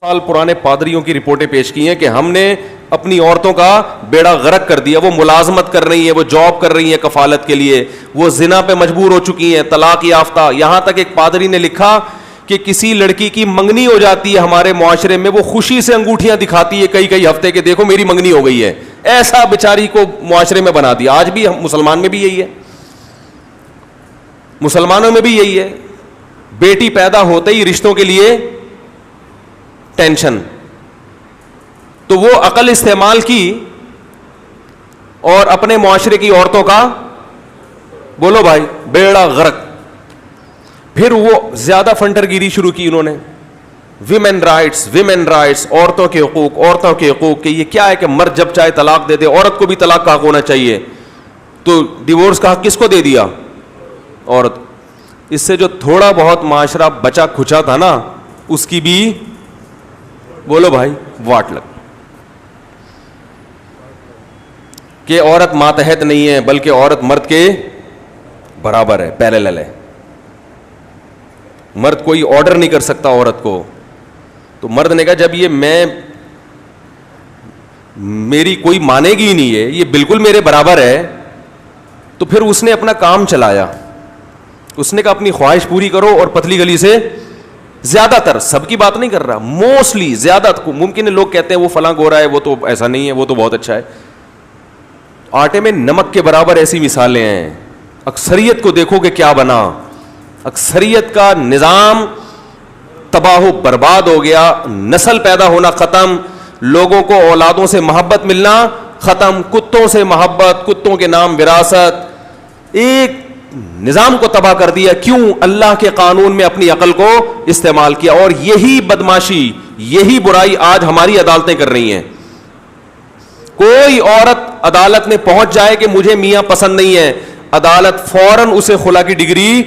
سال پرانے پادریوں کی رپورٹیں پیش کی ہیں کہ ہم نے اپنی عورتوں کا بیڑا غرق کر دیا. وہ ملازمت کر رہی ہیں, وہ جاب کر رہی ہیں کفالت کے لیے, وہ زنا پہ مجبور ہو چکی ہیں, طلاق یافتہ. یہاں تک ایک پادری نے لکھا کہ کسی لڑکی کی منگنی ہو جاتی ہے ہمارے معاشرے میں, وہ خوشی سے انگوٹھیاں دکھاتی ہے کئی ہفتے کے, دیکھو میری منگنی ہو گئی ہے. ایسا بیچاری کو معاشرے میں بنا دیا. آج بھی مسلمان میں بھی یہی ہے, مسلمانوں میں بھی یہی ہے. بیٹی پیدا ہوتے ہی رشتوں کے لیے ٹینشن. تو وہ عقل استعمال کی اور اپنے معاشرے کی عورتوں کا بولو بھائی بیڑا غرق. پھر وہ زیادہ فنٹر گیری شروع کی انہوں نے. ویمن رائٹس, عورتوں کے حقوق کہ یہ کیا ہے کہ مرد جب چاہے طلاق دے دے, عورت کو بھی طلاق کا حق ہونا چاہیے. تو ڈیورس کا حق کس کو دے دیا؟ عورت. اس سے جو تھوڑا بہت معاشرہ بچا کھچا تھا نا, اس کی بھی بولو بھائی واٹ لگ کہ عورت ماتحت نہیں ہے بلکہ عورت مرد کے برابر ہے, پیرالل ہے. مرد کوئی آرڈر نہیں کر سکتا عورت کو. تو مرد نے کہا جب یہ میری کوئی مانے گی ہی نہیں ہے, یہ بالکل میرے برابر ہے, تو پھر اس نے اپنا کام چلایا. اس نے کہا اپنی خواہش پوری کرو اور پتلی گلی سے, زیادہ تر, سب کی بات نہیں کر رہا, موسٹلی زیادہ ممکن ہے. لوگ کہتے ہیں وہ فلاں گورا ہے, وہ تو ایسا نہیں ہے, وہ تو بہت اچھا ہے. آٹے میں نمک کے برابر ایسی مثالیں ہیں. اکثریت کو دیکھو کہ کیا بنا. اکثریت کا نظام تباہ و برباد ہو گیا. نسل پیدا ہونا ختم, لوگوں کو اولادوں سے محبت ملنا ختم, کتوں سے محبت, کتوں کے نام وراثت, ایک نظام کو تباہ کر دیا. کیوں؟ اللہ کے قانون میں اپنی عقل کو استعمال کیا. اور یہی بدماشی, یہی برائی آج ہماری عدالتیں کر رہی ہیں. کوئی عورت عدالت میں پہنچ جائے کہ مجھے میاں پسند نہیں ہے, عدالت فوراً اسے خلا کی ڈگری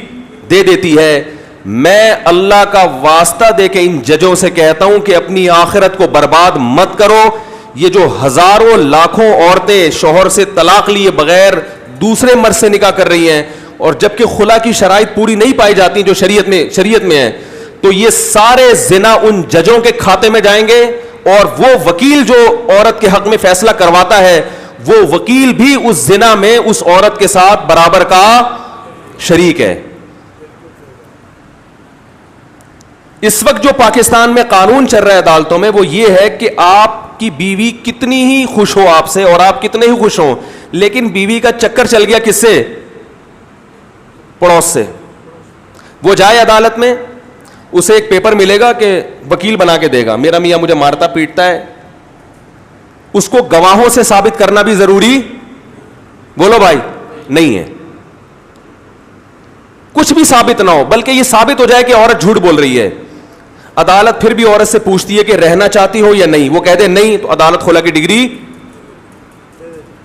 دے دیتی ہے. میں اللہ کا واسطہ دے کے ان ججوں سے کہتا ہوں کہ اپنی آخرت کو برباد مت کرو. یہ جو ہزاروں لاکھوں عورتیں شوہر سے طلاق لیے بغیر دوسرے مرد سے نکاح کر رہی ہیں, اور جبکہ خلا کی شرائط پوری نہیں پائی جاتی جو شریعت میں ہے, تو یہ سارے زنا ان ججوں کے کھاتے میں جائیں گے. اور وہ وکیل جو عورت کے حق میں فیصلہ کرواتا ہے, وہ وکیل بھی اس زنا میں اس عورت کے ساتھ برابر کا شریک ہے. اس وقت جو پاکستان میں قانون چل رہا ہے عدالتوں میں, وہ یہ ہے کہ آپ کی بیوی کتنی ہی خوش ہو آپ سے اور آپ کتنے ہی خوش ہوں, لیکن بیوی کا چکر چل گیا کس سے؟ پڑوس سے. وہ جائے عدالت میں, اسے ایک پیپر ملے گا کہ وکیل بنا کے دے گا, میرا میاں مجھے مارتا پیٹتا ہے. اس کو گواہوں سے ثابت کرنا بھی ضروری بولو بھائی نہیں ہے. کچھ بھی ثابت نہ ہو, بلکہ یہ ثابت ہو جائے کہ عورت جھوٹ بول رہی ہے, عدالت پھر بھی عورت سے پوچھتی ہے کہ رہنا چاہتی ہو یا نہیں. وہ کہتے نہیں, تو عدالت خلا کی ڈگری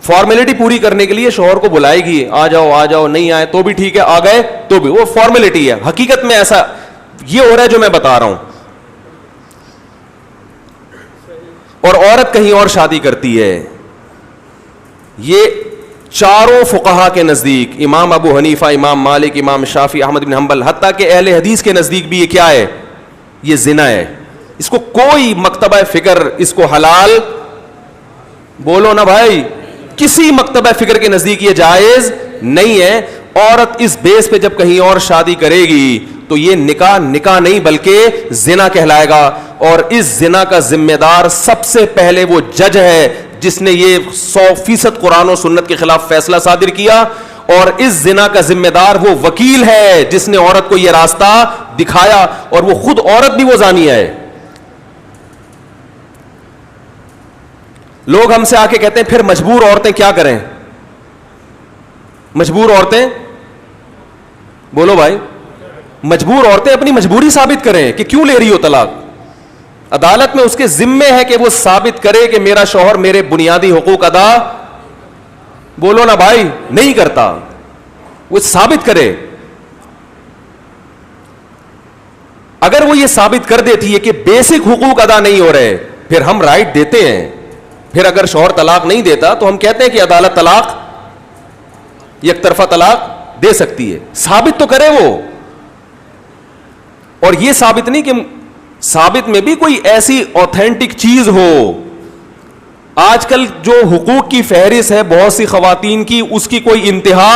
فارمیلٹی پوری کرنے کے لیے شوہر کو بلائے گی, آ جاؤ, نہیں آئے تو بھی ٹھیک ہے, آ گئے تو بھی, وہ فارمیلٹی ہے. حقیقت میں ایسا یہ ہو رہا ہے جو میں بتا رہا ہوں. اور عورت کہیں اور شادی کرتی ہے. یہ چاروں فقہا کے نزدیک, امام ابو حنیفہ, امام مالک, امام شافعی, احمد بن حنبل, حتیٰ کہ اہل حدیث کے نزدیک بھی یہ کیا ہے؟ یہ زنا ہے. اس کو کوئی مکتبہ فکر اس کو حلال بولو نا بھائی, کسی مکتبہ فکر کے نزدیک یہ جائز نہیں ہے. عورت اس بیس پہ جب کہیں اور شادی کرے گی تو یہ نکاح نہیں بلکہ زنا کہلائے گا. اور اس زنا کا ذمہ دار سب سے پہلے وہ جج ہے جس نے یہ 100% قرآن و سنت کے خلاف فیصلہ صادر کیا, اور اس زنا کا ذمہ دار وہ وکیل ہے جس نے عورت کو یہ راستہ دکھایا, اور وہ خود عورت بھی وہ زانیہ ہے. لوگ ہم سے آ کے کہتے ہیں پھر مجبور عورتیں کیا کریں؟ مجبور عورتیں بولو بھائی, مجبور عورتیں اپنی مجبوری ثابت کریں کہ کیوں لے رہی ہو طلاق. عدالت میں اس کے ذمے ہے کہ وہ ثابت کرے کہ میرا شوہر میرے بنیادی حقوق ادا بولو نا بھائی نہیں کرتا, وہ ثابت کرے. اگر وہ یہ ثابت کر دیتی ہے کہ بیسک حقوق ادا نہیں ہو رہے, پھر ہم رائٹ دیتے ہیں. پھر اگر شوہر طلاق نہیں دیتا تو ہم کہتے ہیں کہ عدالت طلاق یک طرفہ طلاق دے سکتی ہے. ثابت تو کرے وہ, اور یہ ثابت نہیں کہ ثابت میں بھی کوئی ایسی اوتھینٹک چیز ہو. آج کل جو حقوق کی فہرست ہے بہت سی خواتین کی, اس کی کوئی انتہا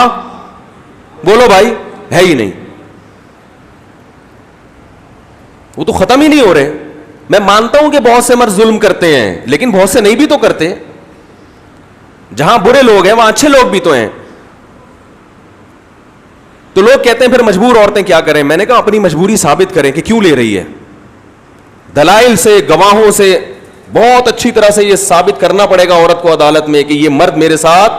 بولو بھائی ہے ہی نہیں, وہ تو ختم ہی نہیں ہو رہے. میں مانتا ہوں کہ بہت سے مرد ظلم کرتے ہیں, لیکن بہت سے نہیں بھی تو کرتے. جہاں برے لوگ ہیں وہاں اچھے لوگ بھی تو ہیں. تو لوگ کہتے ہیں پھر مجبور عورتیں کیا کریں. میں نے کہا اپنی مجبوری ثابت کریں کہ کیوں لے رہی ہے, دلائل سے, گواہوں سے, بہت اچھی طرح سے یہ ثابت کرنا پڑے گا عورت کو عدالت میں کہ یہ مرد میرے ساتھ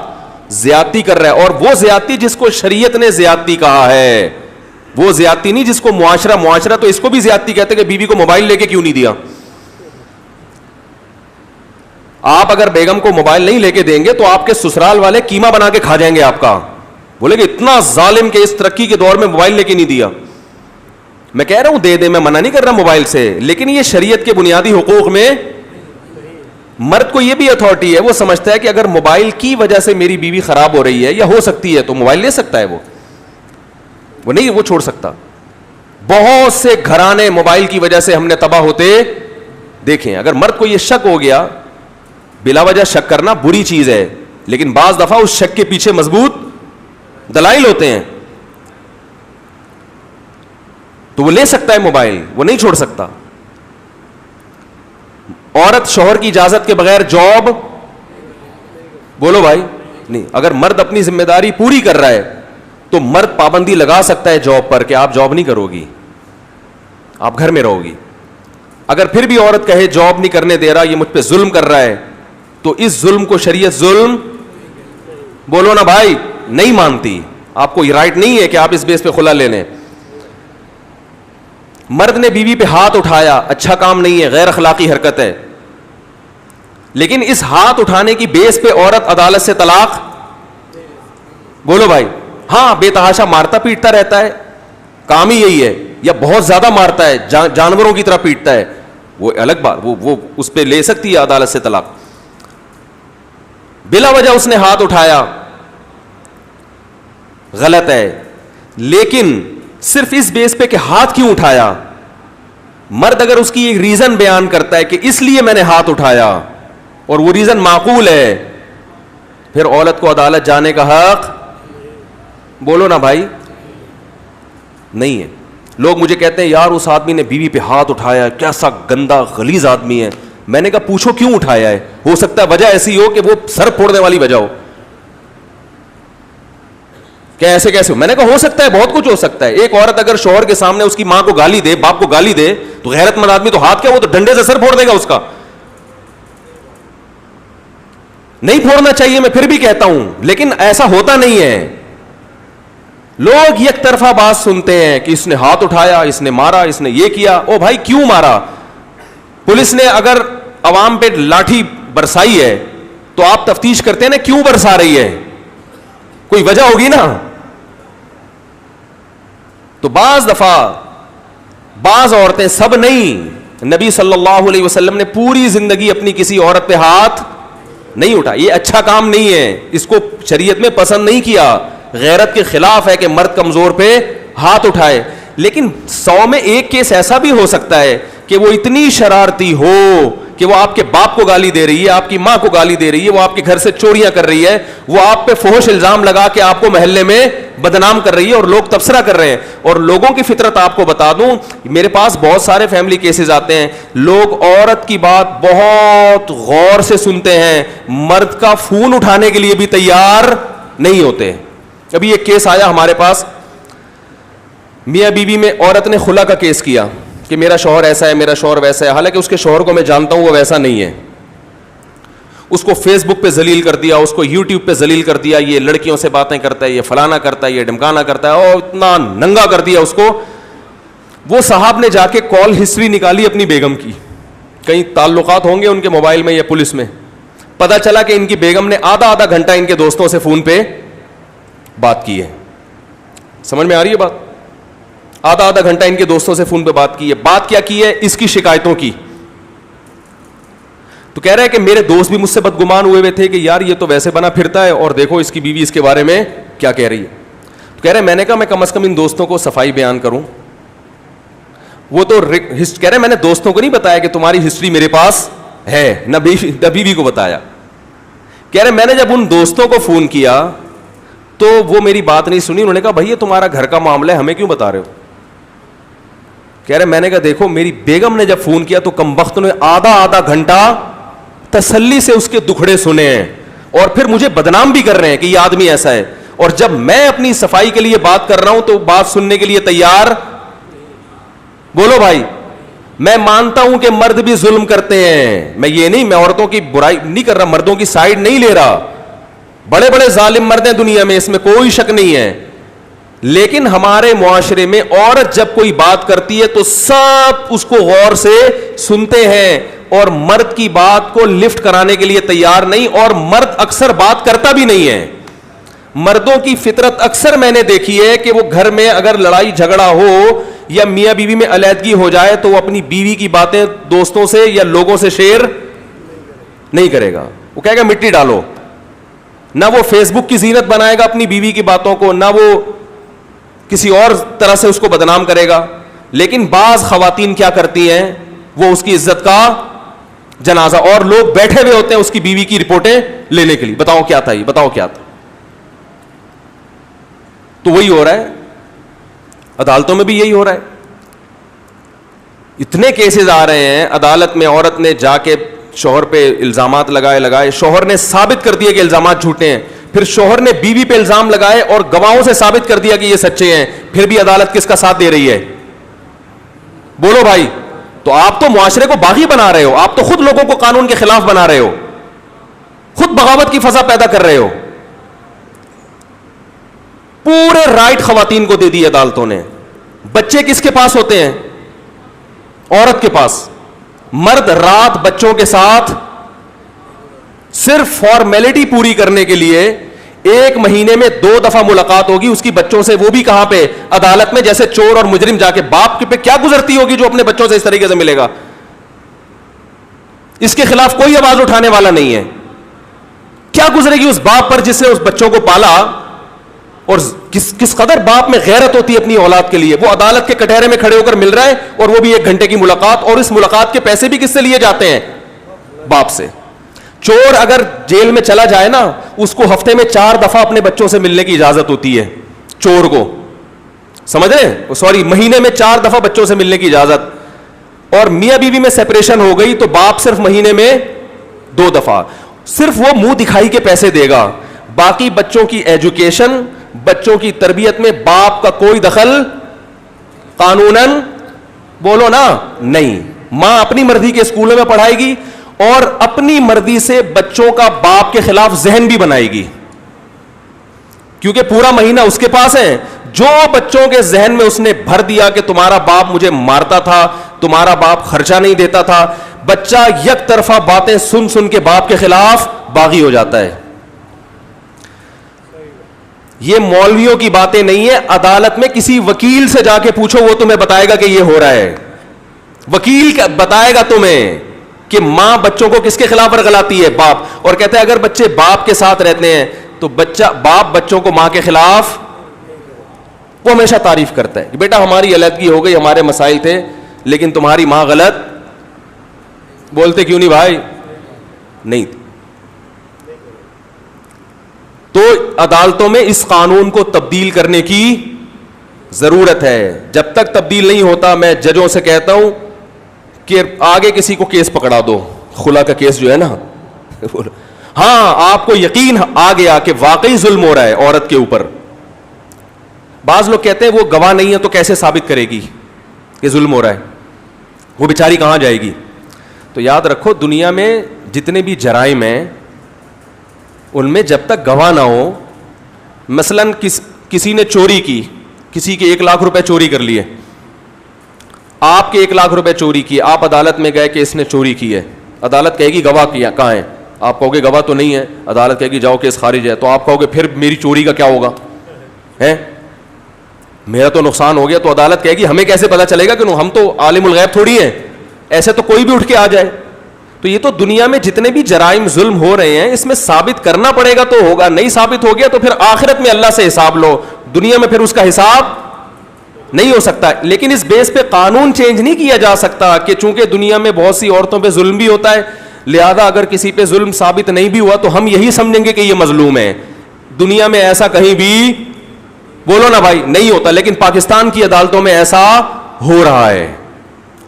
زیادتی کر رہا ہے, اور وہ زیادتی جس کو شریعت نے زیادتی کہا ہے, وہ زیادتی نہیں جس کو معاشرہ تو اس کو بھی زیادتی کہتے کہ بیوی کو موبائل لے کے کیوں نہیں دیا. آپ اگر بیگم کو موبائل نہیں لے کے دیں گے تو آپ کے سسرال والے قیمہ بنا کے کھا جائیں گے آپ کا, بولے کہ اتنا ظالم کہ اس ترقی کے دور میں موبائل لے کے نہیں دیا. میں کہہ رہا ہوں دے دے, میں منع نہیں کر رہا موبائل سے, لیکن یہ شریعت کے بنیادی حقوق میں مرد کو یہ بھی اتھارٹی ہے, وہ سمجھتا ہے کہ اگر موبائل کی وجہ سے میری بیوی خراب ہو رہی ہے یا ہو سکتی ہے تو موبائل لے سکتا ہے, وہ نہیں, وہ چھوڑ سکتا. بہت سے گھرانے موبائل کی وجہ سے ہم نے تباہ ہوتے دیکھیں. اگر مرد کو یہ شک ہو گیا, بلا وجہ شک کرنا بری چیز ہے, لیکن بعض دفعہ اس شک کے پیچھے مضبوط دلائل ہوتے ہیں, تو وہ لے سکتا ہے موبائل, وہ نہیں چھوڑ سکتا. عورت شوہر کی اجازت کے بغیر جاب بولو بھائی نہیں. اگر مرد اپنی ذمہ داری پوری کر رہا ہے تو مرد پابندی لگا سکتا ہے جاب پر کہ آپ جاب نہیں کرو گی, آپ گھر میں رہو گی. اگر پھر بھی عورت کہے جاب نہیں کرنے دے رہا, یہ مجھ پہ ظلم کر رہا ہے, تو اس ظلم کو شریعت ظلم بولو نا بھائی نہیں مانتی. آپ کو یہ رائٹ نہیں ہے کہ آپ اس بیس پہ خلا لے لیں. مرد نے بیوی پہ ہاتھ اٹھایا, اچھا کام نہیں ہے, غیر اخلاقی حرکت ہے, لیکن اس ہاتھ اٹھانے کی بیس پہ عورت عدالت سے طلاق بولو بھائی, ہاں بے تحاشا مارتا پیٹتا رہتا ہے, کام ہی یہی ہے, یا بہت زیادہ مارتا ہے, جانوروں کی طرح پیٹتا ہے, وہ الگ بات, وہ اس پہ لے سکتی ہے عدالت سے طلاق. بلا وجہ اس نے ہاتھ اٹھایا, غلط ہے, لیکن صرف اس بیس پہ کہ ہاتھ کیوں اٹھایا. مرد اگر اس کی ایک ریزن بیان کرتا ہے کہ اس لیے میں نے ہاتھ اٹھایا اور وہ ریزن معقول ہے, پھر عورت کو عدالت جانے کا حق بولو نا بھائی نہیں ہے. لوگ مجھے کہتے ہیں یار اس آدمی نے بیوی پہ ہاتھ اٹھایا, کیسا گندا غلیظ آدمی ہے. میں نے کہا پوچھو کیوں اٹھایا ہے, ہو سکتا ہے وجہ ایسی ہو کہ وہ سر پھوڑنے والی وجہ ہو. کیا ایسے کیسے ہو؟ میں نے کہا ہو سکتا ہے, بہت کچھ ہو سکتا ہے. ایک عورت اگر شوہر کے سامنے اس کی ماں کو گالی دے, باپ کو گالی دے, تو غیرت مند آدمی تو ہاتھ کیا, وہ تو ڈنڈے سے سر پھوڑ دے گا اس کا. نہیں پھوڑنا چاہیے, میں پھر بھی کہتا ہوں, لیکن ایسا ہوتا نہیں ہے. لوگ یک طرفہ بات سنتے ہیں کہ اس نے ہاتھ اٹھایا, اس نے مارا, اس نے یہ کیا. او بھائی کیوں مارا؟ پولیس نے اگر عوام پہ لاٹھی برسائی ہے تو آپ تفتیش کرتے ہیں نا کیوں برسا رہی ہے, کوئی وجہ ہوگی نا. تو بعض دفعہ بعض عورتیں, سب نہیں, نبی صلی اللہ علیہ وسلم نے پوری زندگی اپنی کسی عورت پہ ہاتھ نہیں اٹھا. یہ اچھا کام نہیں ہے, اس کو شریعت میں پسند نہیں کیا. غیرت کے خلاف ہے کہ مرد کمزور پہ ہاتھ اٹھائے. لیکن 100 میں ایک کیس ایسا بھی ہو سکتا ہے کہ وہ اتنی شرارتی ہو کہ وہ آپ کے باپ کو گالی دے رہی ہے, آپ کی ماں کو گالی دے رہی ہے, وہ آپ کے گھر سے چوریاں کر رہی ہے, وہ آپ پہ فحش الزام لگا کے آپ کو محلے میں بدنام کر رہی ہے, اور لوگ تبصرہ کر رہے ہیں. اور لوگوں کی فطرت آپ کو بتا دوں, میرے پاس بہت سارے فیملی کیسز آتے ہیں, لوگ عورت کی بات بہت غور سے سنتے ہیں, مرد کا فون اٹھانے کے لیے بھی تیار نہیں ہوتے. ابھی ایک کیس آیا ہمارے پاس, میاں بیوی میں عورت نے خلا کا کیس کیا کہ میرا شوہر ایسا ہے, میرا شوہر ویسا ہے. حالانکہ اس کے شوہر کو میں جانتا ہوں وہ ویسا نہیں ہے. اس کو فیس بک پہ ذلیل کر دیا, اس کو یوٹیوب پہ ذلیل کر دیا, یہ لڑکیوں سے باتیں کرتا ہے, یہ فلانا کرتا ہے, یہ ڈمکانا کرتا ہے, اور اتنا ننگا کر دیا اس کو. وہ صاحب نے جا کے کال ہسٹری نکالی اپنی بیگم کی, کئی تعلقات ہوں گے ان کے موبائل میں یا پولیس میں. پتہ چلا کہ ان کی بیگم نے آدھا گھنٹہ ان کے دوستوں سے فون پہ بات کی ہے. سمجھ میں آ رہی ہے بات؟ آدھا گھنٹہ ان کے دوستوں سے فون پہ بات کی ہے. بات کیا کی ہے؟ اس کی شکایتوں کی. تو کہہ رہا ہے کہ میرے دوست بھی مجھ سے بدگمان ہوئے تھے کہ یار یہ تو ویسے بنا پھرتا ہے, اور دیکھو اس کی بیوی اس کے بارے میں کیا کہہ رہی ہے. تو کہہ رہے ہیں میں نے کہا میں کم از کم ان دوستوں کو صفائی بیان کروں. وہ تو کہہ رہے میں نے دوستوں کو نہیں بتایا کہ تمہاری ہسٹری میرے پاس ہے, نہ بیوی کو بتایا. کہہ رہے میں نے جب ان دوستوں کو فون کیا تو وہ میری بات نہیں سنی, انہوں نے کہا بھائی یہ تمہارا گھر کا معاملہ ہے, ہمیں کیوں بتا رہے ہو. کہہ رہے میں نے کہا دیکھو میری بیگم نے جب فون کیا تو کمبخت نے آدھا گھنٹا تسلی سے اس کے دکھڑے سنے ہیں, اور پھر مجھے بدنام بھی کر رہے ہیں کہ یہ آدمی ایسا ہے, اور جب میں اپنی صفائی کے لیے بات کر رہا ہوں تو بات سننے کے لیے تیار. بولو بھائی, میں مانتا ہوں کہ مرد بھی ظلم کرتے ہیں, میں یہ نہیں, میں عورتوں کی برائی نہیں کر رہا, مردوں کی سائیڈ نہیں لے رہا, بڑے بڑے ظالم مرد ہیں دنیا میں, اس میں کوئی شک نہیں ہے. لیکن ہمارے معاشرے میں عورت جب کوئی بات کرتی ہے تو سب اس کو غور سے سنتے ہیں, اور مرد کی بات کو لفٹ کرانے کے لیے تیار نہیں, اور مرد اکثر بات کرتا بھی نہیں ہے. مردوں کی فطرت اکثر میں نے دیکھی ہے کہ وہ گھر میں اگر لڑائی جھگڑا ہو یا میاں بیوی میں علیحدگی ہو جائے تو وہ اپنی بیوی کی باتیں دوستوں سے یا لوگوں سے شیئر نہیں کرے گا. وہ کہے گا مٹی ڈالو, نہ وہ فیس بک کی زینت بنائے گا اپنی بیوی کی باتوں کو, نہ وہ کسی اور طرح سے اس کو بدنام کرے گا. لیکن بعض خواتین کیا کرتی ہیں, وہ اس کی عزت کا جنازہ, اور لوگ بیٹھے ہوئے ہوتے ہیں اس کی بیوی کی رپورٹیں لینے کے لیے, بتاؤ کیا تھا یہ, بتاؤ کیا تھا. تو وہی ہو رہا ہے, عدالتوں میں بھی یہی ہو رہا ہے. اتنے کیسز آ رہے ہیں عدالت میں, عورت نے جا کے شوہر پہ الزامات لگائے, شوہر نے ثابت کر دیا کہ الزامات جھوٹے ہیں, پھر شوہر نے بیوی پہ الزام لگائے اور گواہوں سے ثابت کر دیا کہ یہ سچے ہیں, پھر بھی عدالت کس کا ساتھ دے رہی ہے. بولو بھائی, تو آپ تو معاشرے کو باغی بنا رہے ہو, آپ تو خود لوگوں کو قانون کے خلاف بنا رہے ہو, خود بغاوت کی فضا پیدا کر رہے ہو. پورے رائٹ خواتین کو دے دی عدالتوں نے. بچے کس کے پاس ہوتے ہیں؟ عورت کے پاس. مرد رات بچوں کے ساتھ صرف فارمیلٹی پوری کرنے کے لیے 1 مہینے میں 2 دفعہ ملاقات ہوگی اس کی بچوں سے, وہ بھی کہاں پہ؟ عدالت میں. جیسے چور اور مجرم جا کے باپ کے پہ کیا گزرتی ہوگی جو اپنے بچوں سے اس طریقے سے ملے گا. اس کے خلاف کوئی آواز اٹھانے والا نہیں ہے. کیا گزرے گی اس باپ پر جس نے اس بچوں کو پالا, اور کس قدر باپ میں غیرت ہوتی ہے اپنی اولاد کے لیے. وہ عدالت کے کٹہرے میں کھڑے ہو کر مل رہا ہے, اور وہ بھی 1 گھنٹے کی ملاقات, اور اس ملاقات کے پیسے بھی کس سے لیے جاتے ہیں؟ باپ سے. چور اگر جیل میں چلا جائے نا, اس کو ہفتے میں 4 دفعہ اپنے بچوں سے ملنے کی اجازت ہوتی ہے چور کو, سمجھ رہے, سوری مہینے میں 4 دفعہ بچوں سے ملنے کی اجازت. اور میاں بیوی میں سیپریشن ہو گئی تو باپ صرف مہینے میں 2 دفعہ. صرف وہ منہ دکھائی کے پیسے دے گا, باقی بچوں کی ایجوکیشن, بچوں کی تربیت میں باپ کا کوئی دخل قانوناً, بولو نا, نہیں. ماں اپنی مرضی کے اسکولوں میں پڑھائے گی, اور اپنی مرضی سے بچوں کا باپ کے خلاف ذہن بھی بنائے گی, کیونکہ پورا مہینہ اس کے پاس ہے. جو بچوں کے ذہن میں اس نے بھر دیا کہ تمہارا باپ مجھے مارتا تھا, تمہارا باپ خرچہ نہیں دیتا تھا, بچہ یک طرفہ باتیں سن سن کے باپ کے خلاف باغی ہو جاتا ہے. یہ مولویوں کی باتیں نہیں ہیں. عدالت میں کسی وکیل سے جا کے پوچھو, وہ تمہیں بتائے گا کہ یہ ہو رہا ہے. وکیل بتائے گا تمہیں کہ ماں بچوں کو کس کے خلاف ورگلاتی ہے؟ باپ. اور کہتے ہیں اگر بچے باپ کے ساتھ رہتے ہیں تو باپ بچوں کو ماں کے خلاف, وہ ہمیشہ تعریف کرتا ہے کہ بیٹا ہماری علیحدگی ہو گئی, ہمارے مسائل تھے, لیکن تمہاری ماں غلط. بولتے کیوں نہیں بھائی؟ نہیں. تو عدالتوں میں اس قانون کو تبدیل کرنے کی ضرورت ہے. جب تک تبدیل نہیں ہوتا, میں ججوں سے کہتا ہوں کہ آگے کسی کو کیس پکڑا دو, خلا کا کیس جو ہے نا. ہاں آپ کو یقین آ گیا کہ واقعی ظلم ہو رہا ہے عورت کے اوپر. بعض لوگ کہتے ہیں وہ گواہ نہیں ہے تو کیسے ثابت کرے گی کہ ظلم ہو رہا ہے, وہ بیچاری کہاں جائے گی. تو یاد رکھو دنیا میں جتنے بھی جرائم ہیں ان میں جب تک گواہ نہ ہو, مثلاً کسی نے چوری کی, کسی کے 1 لاکھ روپے چوری کر لیے, آپ کے 1 لاکھ روپے چوری کیے, آپ عدالت میں گئے کہ اس نے چوری کی ہے. عدالت کہے گی گواہ کیا کہاں ہے؟ آپ کہو گے گواہ تو نہیں ہے. عدالت کہے گی جاؤ کیس خارج ہے. تو آپ کہو گے پھر میری چوری کا کیا ہوگا, ہے میرا تو نقصان ہو گیا. تو عدالت کہے گی ہمیں کیسے پتا چلے گا, کہ ہم تو عالم الغیب تھوڑی ہیں, ایسے تو کوئی بھی اٹھ کے آ جائے. تو یہ تو دنیا میں جتنے بھی جرائم ظلم ہو رہے ہیں اس میں ثابت کرنا پڑے گا تو ہوگا, نہیں ثابت ہو گیا تو پھر آخرت میں اللہ سے حساب لو, دنیا میں پھر اس کا حساب نہیں ہو سکتا. لیکن اس بیس پہ قانون چینج نہیں کیا جا سکتا کہ چونکہ دنیا میں بہت سی عورتوں پہ ظلم بھی ہوتا ہے, لہذا اگر کسی پہ ظلم ثابت نہیں بھی ہوا تو ہم یہی سمجھیں گے کہ یہ مظلوم ہے. دنیا میں ایسا کہیں بھی بولو نا بھائی نہیں ہوتا, لیکن پاکستان کی عدالتوں میں ایسا ہو رہا ہے.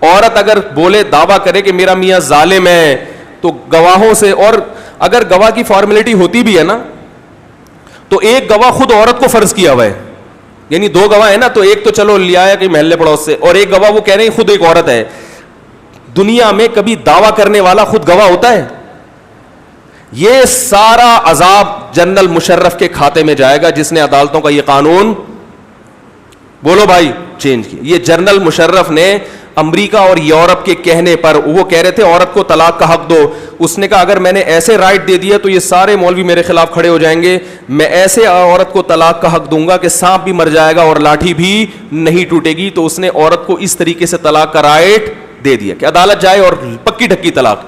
عورت اگر بولے, دعویٰ کرے کہ میرا میاں ظالم ہے, تو گواہوں سے, اور اگر گواہ کی فارمیلٹی ہوتی بھی ہے نا, تو ایک گواہ خود عورت کو فرض کیا ہوا ہے, یعنی دو گواہ ہیں نا, تو ایک تو چلو لیا ہے کہ محلے پڑوس سے, اور ایک گواہ وہ کہہ رہے ہیں خود ایک عورت ہے. دنیا میں کبھی دعویٰ کرنے والا خود گواہ ہوتا ہے؟ یہ سارا عذاب جنرل مشرف کے کھاتے میں جائے گا جس نے عدالتوں کا یہ قانون بولو بھائی چینج کیا. یہ جنرل مشرف نے امریکہ اور یورپ کے کہنے پر, وہ کہہ رہے تھے عورت کو طلاق کا حق دو, اس نے کہا اگر میں نے ایسے رائٹ دے دیا تو یہ سارے مولوی میرے خلاف کھڑے ہو جائیں گے, میں ایسے عورت کو طلاق کا حق دوں گا کہ سانپ بھی مر جائے گا اور لاٹھی بھی نہیں ٹوٹے گی. تو اس نے عورت کو اس طریقے سے طلاق کا رائٹ دے دیا کہ عدالت جائے اور پکی ڈھکی طلاق.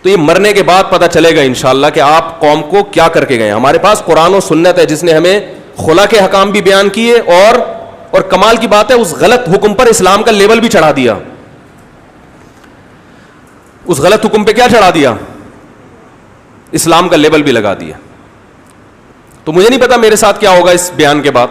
تو یہ مرنے کے بعد پتہ چلے گا انشاءاللہ کہ آپ قوم کو کیا کر کے گئے. ہمارے پاس قرآن و سنت ہے جس نے ہمیں خلا کے حکام بھی بیان کیے, اور کمال کی بات ہے اس غلط حکم پر اسلام کا لیبل بھی چڑھا دیا. اس غلط حکم پہ کیا چڑھا دیا؟ اسلام کا لیبل بھی لگا دیا. تو مجھے نہیں پتا میرے ساتھ کیا ہوگا اس بیان کے بعد.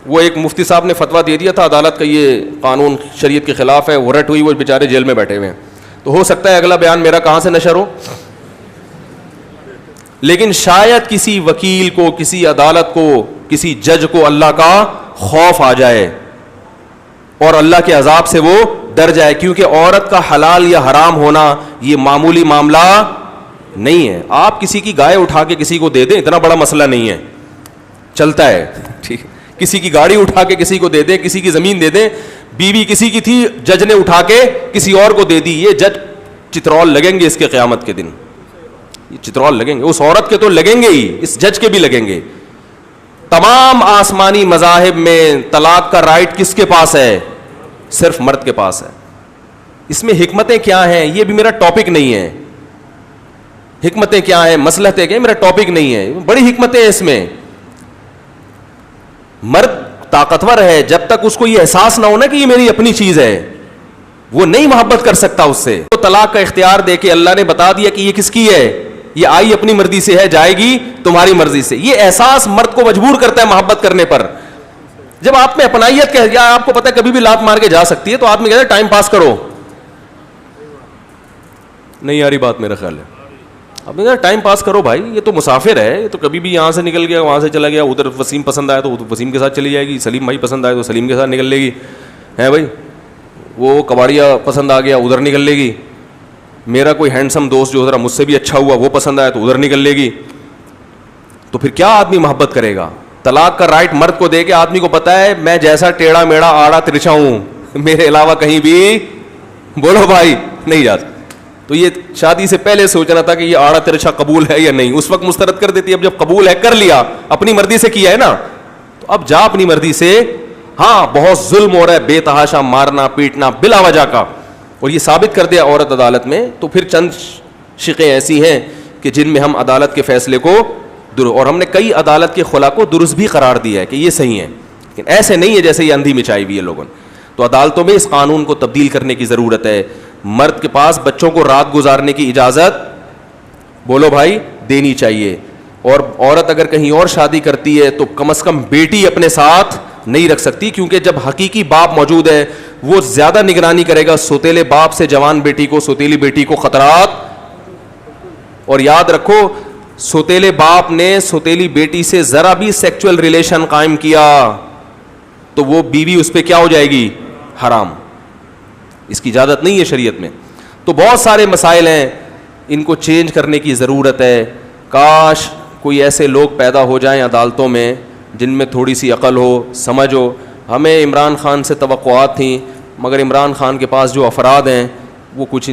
وہ ایک مفتی صاحب نے فتویٰ دے دیا تھا عدالت کا یہ قانون شریعت کے خلاف ہے, ورٹ ہوئی, وہ بیچارے جیل میں بیٹھے ہوئے ہیں. تو ہو سکتا ہے اگلا بیان میرا کہاں سے نشر ہو, لیکن شاید کسی وکیل کو, کسی عدالت کو, کسی جج کو اللہ کا خوف آ جائے اور اللہ کے عذاب سے وہ ڈر جائے, کیونکہ عورت کا حلال یا حرام ہونا یہ معمولی معاملہ نہیں ہے. آپ کسی کی گائے اٹھا کے کسی کو دے دیں, اتنا بڑا مسئلہ نہیں ہے, چلتا ہے. ٹھیک, کسی کی گاڑی اٹھا کے کسی کو دے دیں, کسی کی زمین دے دیں. بیوی کسی کی تھی, جج نے اٹھا کے کسی اور کو دے دی, یہ جج چترول لگیں گے اس کے قیامت کے دن, یہ چترول لگیں گے. اس عورت کے تو لگیں گے ہی, اس جج کے بھی لگیں گے. تمام آسمانی مذاہب میں طلاق کا رائٹ کس کے پاس ہے؟ صرف مرد کے پاس ہے. اس میں حکمتیں کیا ہیں یہ بھی میرا ٹاپک نہیں ہے. حکمتیں کیا ہیں, مصلحتیں کیا ہیں, میرا ٹاپک نہیں ہے. بڑی حکمتیں ہیں اس میں. مرد طاقتور ہے, جب تک اس کو یہ احساس نہ ہونا کہ یہ میری اپنی چیز ہے, وہ نہیں محبت کر سکتا اس سے. تو طلاق کا اختیار دے کے اللہ نے بتا دیا کہ یہ کس کی ہے, یہ آئی اپنی مرضی سے ہے, جائے گی تمہاری مرضی سے. یہ احساس مرد کو مجبور کرتا ہے محبت کرنے پر. جب آپ میں اپنائیت کہہ دیا, آپ کو پتہ ہے کبھی بھی لات مار کے جا سکتی ہے, تو آدمی کہتا ہے ٹائم پاس کرو. نہیں آ رہی بات میرا خیال ہے. اب ٹائم پاس کرو بھائی, یہ تو مسافر ہے, یہ تو کبھی بھی یہاں سے نکل گیا وہاں سے چلا گیا, ادھر وسیم پسند آیا تو وسیم کے ساتھ چلی جائے گی, سلیم بھائی پسند آئے تو سلیم کے ساتھ نکل لے گی, ہے بھائی. وہ کباڑیا پسند آ گیا ادھر نکل لے گی. میرا کوئی ہینڈسم دوست جو ذرا مجھ سے بھی اچھا ہوا وہ پسند آیا تو ادھر نکل لے گی. تو پھر کیا آدمی محبت کرے گا؟ طلاق کا رائٹ مرد کو دے کے آدمی کو پتا ہے میں جیسا ٹیڑھا میڑا آڑا ترچھا ہوں, میرے علاوہ کہیں بھی بولو بھائی نہیں جاتا. تو یہ شادی سے پہلے سوچنا تھا کہ یہ آڑا ترچھا قبول ہے یا نہیں, اس وقت مسترد کر دیتی. اب جب قبول ہے, کر لیا, اپنی مرضی سے کیا ہے نا, تو اب جا اپنی مرضی سے. ہاں بہت ظلم ہو رہا ہے, بے تحاشا مارنا پیٹنا بلا وجہ کا, اور یہ ثابت کر دیا عورت عدالت میں, تو پھر چند شقیں ایسی ہیں کہ جن میں ہم عدالت کے فیصلے کو اور ہم نے کئی عدالت کے خلا کو درست بھی قرار دیا ہے کہ یہ صحیح ہے, لیکن ایسے نہیں ہے جیسے یہ اندھی مچائی ہوئی ہے لوگوں نے. تو عدالتوں میں اس قانون کو تبدیل کرنے کی ضرورت ہے. مرد کے پاس بچوں کو رات گزارنے کی اجازت بولو بھائی دینی چاہیے, اور عورت اگر کہیں اور شادی کرتی ہے تو کم از کم بیٹی اپنے ساتھ نہیں رکھ سکتی, کیونکہ جب حقیقی باپ موجود ہے وہ زیادہ نگرانی کرے گا. سوتیلے باپ سے جوان بیٹی کو, سوتیلی بیٹی کو خطرات. اور یاد رکھو, سوتیلے باپ نے سوتیلی بیٹی سے ذرا بھی سیکچول ریلیشن قائم کیا تو وہ بیوی اس پہ کیا ہو جائے گی؟ حرام. اس کی اجازت نہیں ہے شریعت میں. تو بہت سارے مسائل ہیں, ان کو چینج کرنے کی ضرورت ہے. کاش کوئی ایسے لوگ پیدا ہو جائیں عدالتوں میں جن میں تھوڑی سی عقل ہو, سمجھ ہو. ہمیں عمران خان سے توقعات تھیں, مگر عمران خان کے پاس جو افراد ہیں وہ کچھ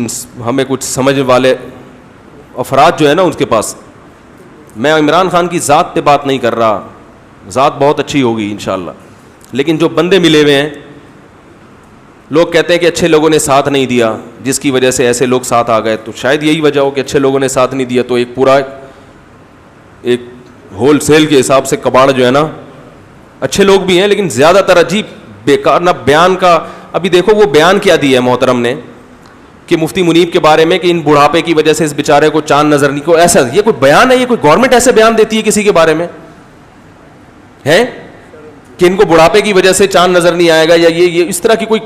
ہمیں کچھ سمجھ والے افراد جو ہے نا ان کے پاس. میں عمران خان کی ذات پہ بات نہیں کر رہا, ذات بہت اچھی ہوگی انشاءاللہ, لیکن جو بندے ملے ہوئے ہیں, لوگ کہتے ہیں کہ اچھے لوگوں نے ساتھ نہیں دیا جس کی وجہ سے ایسے لوگ ساتھ آ گئے. تو شاید یہی وجہ ہو کہ اچھے لوگوں نے ساتھ نہیں دیا, تو ایک پورا ایک ہول سیل کے حساب سے کباڑ جو ہے نا اچھے لوگ بھی ہیں لیکن زیادہ تر عجیب بیکار نہ بیان کا. ابھی دیکھو وہ بیان کیا دیا ہے محترم نے کہ مفتی منیب کے بارے میں کہ ان بڑھاپے کی وجہ سے اس بیچارے کو چاند نظر نہیں کو. ایسا یہ کوئی بیان ہے؟ یہ کوئی گورنمنٹ ایسے بیان دیتی ہے کسی کے بارے میں ہے کہ ان کو بڑھاپے کی وجہ سے چاند نظر نہیں آئے گا یا یہ اس طرح کی کوئی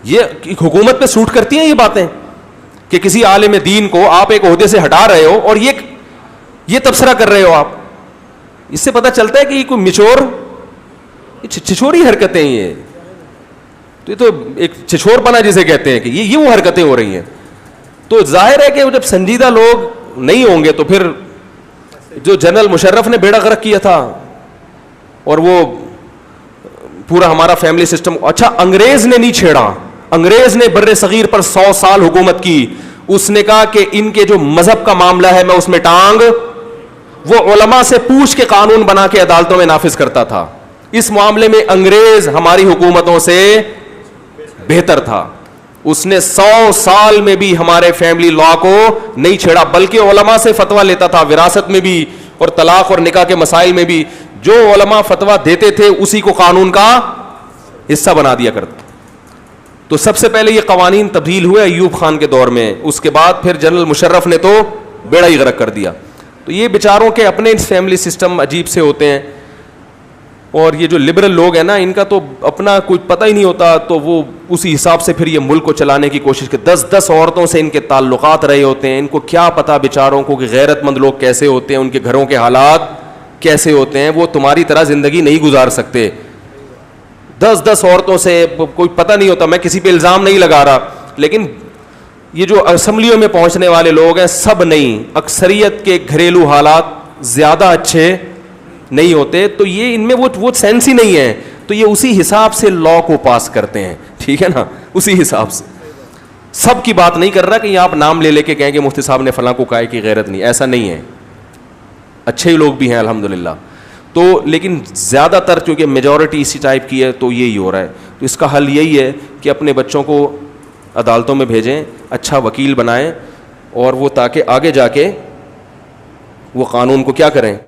یہ حکومت پہ سوٹ کرتی ہیں یہ باتیں کہ کسی عالم دین کو آپ ایک عہدے سے ہٹا رہے ہو اور یہ تبصرہ کر رہے ہو آپ. اس سے پتہ چلتا ہے کہ یہ کوئی چھچوری حرکتیں یہ تو ایک چھچور پنا جسے کہتے ہیں کہ یہ وہ حرکتیں ہو رہی ہیں. تو ظاہر ہے کہ جب سنجیدہ لوگ نہیں ہوں گے تو پھر جو جنرل مشرف نے بیڑا غرق کیا تھا اور وہ پورا ہمارا فیملی سسٹم, اچھا انگریز نے نہیں چھیڑا, انگریز نے بر صغیر پر 100 سال حکومت کی. اس نے کہا کہ ان کے جو مذہب کا معاملہ ہے میں اس میں ٹانگ, وہ علماء سے پوچھ کے قانون بنا کے عدالتوں میں نافذ کرتا تھا. اس معاملے میں انگریز ہماری حکومتوں سے بہتر تھا. اس نے 100 سال میں بھی ہمارے فیملی لا کو نہیں چھیڑا بلکہ علماء سے فتویٰ لیتا تھا, وراثت میں بھی اور طلاق اور نکاح کے مسائل میں بھی. جو علماء فتویٰ دیتے تھے اسی کو قانون کا حصہ بنا دیا کرتا. تو سب سے پہلے یہ قوانین تبدیل ہوئے ایوب خان کے دور میں, اس کے بعد پھر جنرل مشرف نے تو بیڑا ہی غرق کر دیا. تو یہ بیچاروں کے اپنے فیملی سسٹم عجیب سے ہوتے ہیں. اور یہ جو لبرل لوگ ہیں نا, ان کا تو اپنا کوئی پتہ ہی نہیں ہوتا, تو وہ اسی حساب سے پھر یہ ملک کو چلانے کی کوشش کرتے. 10 عورتوں سے ان کے تعلقات رہے ہوتے ہیں. ان کو کیا پتہ بیچاروں کو کہ غیرت مند لوگ کیسے ہوتے ہیں, ان کے گھروں کے حالات کیسے ہوتے ہیں. وہ تمہاری طرح زندگی نہیں گزار سکتے. 10 عورتوں سے کوئی پتہ نہیں ہوتا. میں کسی پہ الزام نہیں لگا رہا, لیکن یہ جو اسمبلیوں میں پہنچنے والے لوگ ہیں سب نہیں, اکثریت کے گھریلو حالات زیادہ اچھے نہیں ہوتے. تو یہ ان میں وہ سینس ہی نہیں ہے. تو یہ اسی حساب سے لا کو پاس کرتے ہیں, ٹھیک ہے نا, اسی حساب سے. سب کی بات نہیں کر رہا کہ یہ آپ نام لے کے کہیں کہ مفتی صاحب نے فلاں کو کہا ہے کہ غیرت نہیں, ایسا نہیں ہے. اچھے ہی لوگ بھی ہیں الحمدللہ. تو لیکن زیادہ تر چونکہ میجورٹی اسی ٹائپ کی ہے تو یہی ہو رہا ہے. تو اس کا حل یہی ہے کہ اپنے بچوں کو عدالتوں میں بھیجیں, اچھا وکیل بنائیں, اور وہ تاکہ آگے جا کے وہ قانون کو کیا کریں,